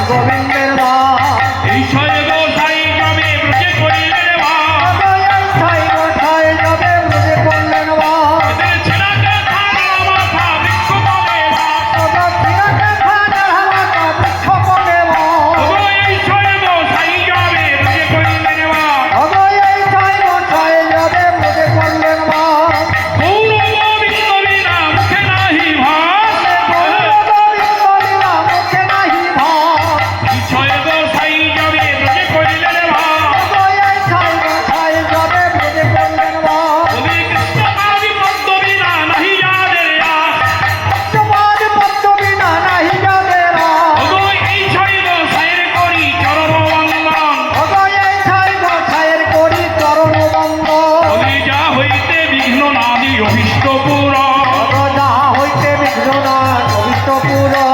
গোবিন্দের মা এই ছয় গোসাই যাবে ব্রজে করিলেন মা ছয় গোসাই যাবে ব্রজে করলেন মা ছেলেকে খানা মাথা বৃক্ষ বলে মা ছেলেকে খানা মাথা বৃক্ষ বলে মা এই ছয় গোসাই যাবে ব্রজে করিলেন মা এই ছয় গোসাই যাবে ব্রজে করলেন মা অভিষ্ট পুরা